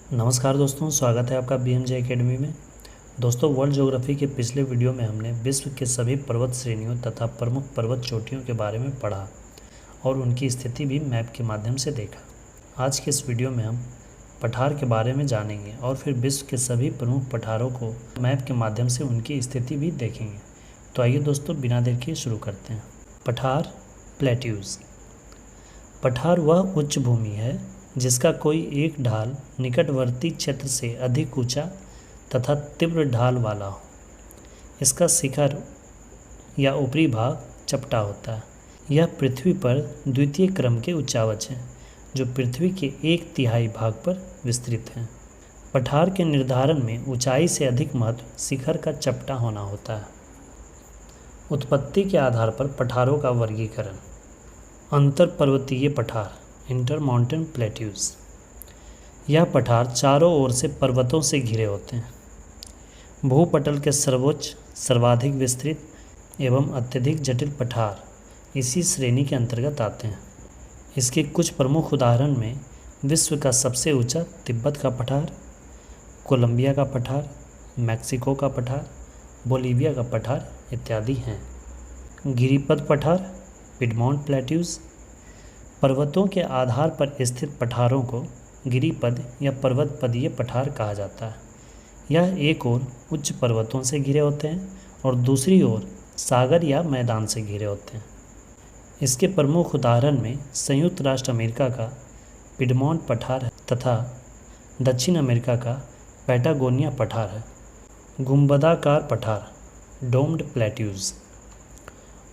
नमस्कार दोस्तों, स्वागत है आपका BMJ एकेडमी में। दोस्तों, वर्ल्ड ज्योग्राफी के पिछले वीडियो में हमने विश्व के सभी पर्वत श्रेणियों तथा प्रमुख पर्वत चोटियों के बारे में पढ़ा और उनकी स्थिति भी मैप के माध्यम से देखा। आज के इस वीडियो में हम पठार के बारे में जानेंगे और फिर विश्व के सभी प्रमुख पठारों को मैप के माध्यम से उनकी स्थिति भी देखेंगे। तो आइए दोस्तों, बिना देर किए शुरू करते हैं। पठार, प्लेट्यूज। पठार वह उच्च भूमि है जिसका कोई एक ढाल निकटवर्ती क्षेत्र से अधिक ऊंचा तथा तीव्र ढाल वाला हो। इसका शिखर या ऊपरी भाग चपटा होता है। यह पृथ्वी पर द्वितीय क्रम के उच्चावच हैं जो पृथ्वी के 1/3 भाग पर विस्तृत हैं। पठार के निर्धारण में ऊंचाई से अधिक महत्व शिखर का चपटा होना होता है। उत्पत्ति के आधार पर पठारों का वर्गीकरण। अंतर पर्वतीय पठार, इंटर माउंटेन प्लेट्यूज। यह पठार चारों ओर से पर्वतों से घिरे होते हैं। भूपटल के सर्वोच्च, सर्वाधिक विस्तृत एवं अत्यधिक जटिल पठार इसी श्रेणी के अंतर्गत आते हैं। इसके कुछ प्रमुख उदाहरण में विश्व का सबसे ऊंचा तिब्बत का पठार, कोलंबिया का पठार, मैक्सिको का पठार, बोलीविया का पठार इत्यादि हैं। गिरिपद पठार, पिडमॉन्ट प्लेट्यूज। पर्वतों के आधार पर स्थित पठारों को गिरिपद या पर्वतपदीय पठार कहा जाता है। यह एक ओर उच्च पर्वतों से घिरे होते हैं और दूसरी ओर सागर या मैदान से घिरे होते हैं। इसके प्रमुख उदाहरण में संयुक्त राष्ट्र अमेरिका का पिडमॉन्ट पठार है तथा दक्षिण अमेरिका का पैटागोनिया पठार है। गुंबदाकार पठार, डोम्ड प्लेट्यूज।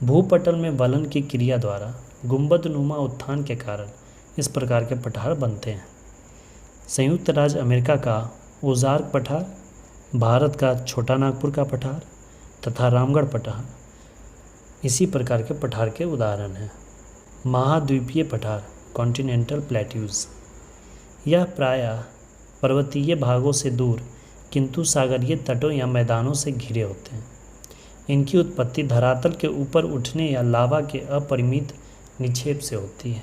भूपटल में वलन की क्रिया द्वारा गुंबदनुमा उत्थान के कारण इस प्रकार के पठार बनते हैं। संयुक्त राज्य अमेरिका का ओज़ार्क पठार, भारत का छोटा नागपुर का पठार तथा रामगढ़ पठार इसी प्रकार के पठार के उदाहरण हैं। महाद्वीपीय पठार, कॉन्टिनेंटल प्लेट्यूज। यह प्रायः पर्वतीय भागों से दूर किंतु सागरीय तटों या मैदानों से घिरे होते हैं। इनकी उत्पत्ति धरातल के ऊपर उठने या लावा के अपरिमित निक्षेप से होती है।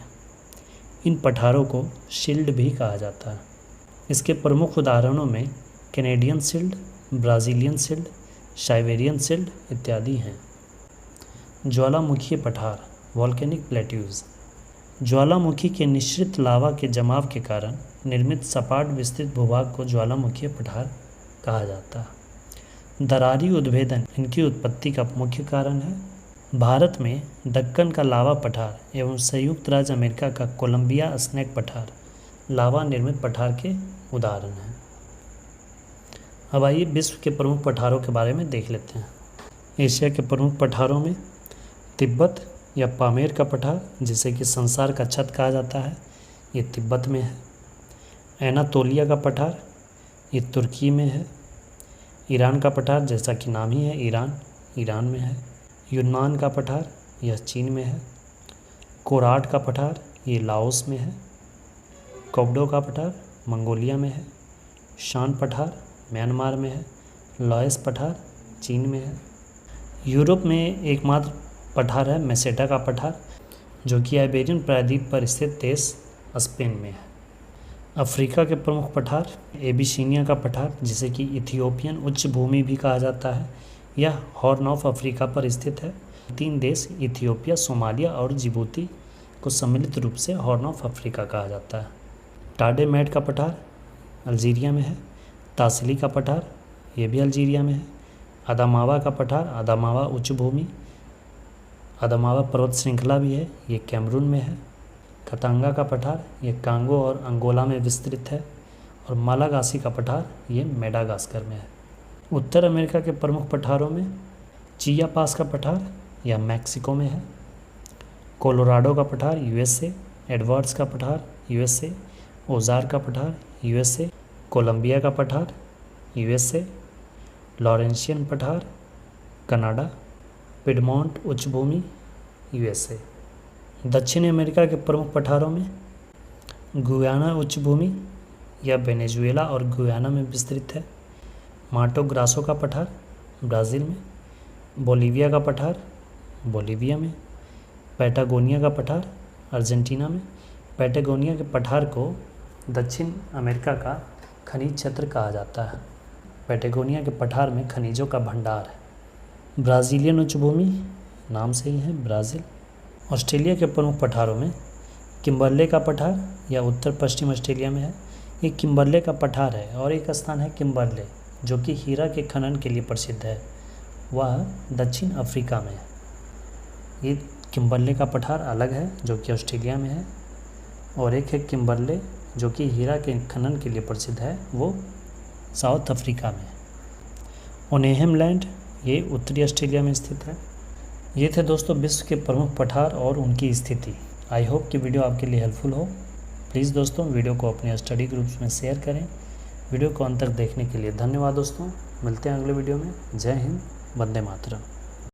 इन पठारों को शिल्ड भी कहा जाता है। इसके प्रमुख उदाहरणों में Canadian shield, Brazilian shield, Siberian shield इत्यादि हैं। ज्वालामुखीय पठार, वॉल्केनिक प्लेट्यूज। ज्वालामुखी के निश्चित लावा के जमाव के कारण निर्मित सपाट विस्तृत भूभाग को ज्वालामुखीय पठार कहा जाता है। दरारी उद्भेदन इनकी उत्पत्ति का मुख्य कारण है। भारत में दक्कन का लावा पठार एवं संयुक्त राज्य अमेरिका का कोलंबिया स्नैक पठार लावा निर्मित पठार के उदाहरण हैं। अब आइए विश्व के प्रमुख पठारों के बारे में देख लेते हैं। एशिया के प्रमुख पठारों में तिब्बत या पामेर का पठार, जिसे कि संसार का छत कहा जाता है, ये तिब्बत में है। एनातोलिया का पठार, ये तुर्की में है। ईरान का पठार, जैसा कि नाम ही है ईरान में है। यूनान का पठार, यह चीन में है। कोराट का पठार, ये लाओस में है। कोबडो का पठार, मंगोलिया में है। शान पठार, म्यांमार में है। लॉयस पठार, चीन में है। यूरोप में एकमात्र पठार है मेसेटा का पठार, जो कि आइबेरियन प्रायद्वीप पर स्थित देश स्पेन में है। अफ्रीका के प्रमुख पठार, एबिसीनिया का पठार, जिसे कि इथियोपियन उच्च भूमि भी कहा जाता है, यह हॉर्न ऑफ अफ्रीका पर स्थित है। 3 देश इथियोपिया, सोमालिया और जिबूती को सम्मिलित रूप से हॉर्न ऑफ अफ्रीका कहा जाता है। टाडेमेट का पठार अल्जीरिया में है। तासिली का पठार, ये भी अल्जीरिया में है। अदामावा का पठार, अदामावा उच्च भूमि, अदामावा पर्वत श्रृंखला भी है, ये कैमरून में है। कतांगा का पठार, ये कांगो और अंगोला में विस्तृत है। और मालागासी का पठार, ये मेडागास्कर में है। उत्तर अमेरिका के प्रमुख पठारों में चियापास का पठार, यह मैक्सिको में है। कोलोराडो का पठार, USA। एडवर्ड्स का पठार, USA। ओज़ार का पठार, USA। कोलंबिया का पठार, USA। लॉरेंशियन पठार, कनाडा। पिडमॉन्ट उच्च भूमि, USA। दक्षिण अमेरिका के प्रमुख पठारों में गुयाना उच्च भूमि, यह वेनेजुएला और गुयाना में विस्तृत है। माटो ग्रासो का पठार, ब्राज़ील में। बोलीविया का पठार, बोलीविया में। पैटागोनिया का पठार, अर्जेंटीना में। पैटागोनिया के पठार को दक्षिण अमेरिका का खनिज क्षेत्र कहा जाता है। पैटागोनिया के पठार में खनिजों का भंडार है। ब्राज़ीलियन उच्च भूमि, नाम से ही है ब्राज़ील। ऑस्ट्रेलिया के प्रमुख पठारों में किम्बरले का पठार, या उत्तर पश्चिम ऑस्ट्रेलिया में है। ये किम्बरले का पठार है और एक स्थान है किम्बरले जो कि हीरा के खनन के लिए प्रसिद्ध है, वह दक्षिण अफ्रीका में है। ये किम्बरले का पठार अलग है जो कि ऑस्ट्रेलिया में है, और एक है किम्बरले जो कि हीरा के खनन के लिए प्रसिद्ध है, वो साउथ अफ्रीका में है। ओनेहम लैंड, ये उत्तरी ऑस्ट्रेलिया में स्थित है। ये थे दोस्तों विश्व के प्रमुख पठार और उनकी स्थिति। आई होप कि वीडियो आपके लिए हेल्पफुल हो। प्लीज़ दोस्तों वीडियो को अपने स्टडी ग्रुप्स में शेयर करें। वीडियो को अंत तक देखने के लिए धन्यवाद दोस्तों। मिलते हैं अगले वीडियो में। जय हिंद, वंदे मातरम।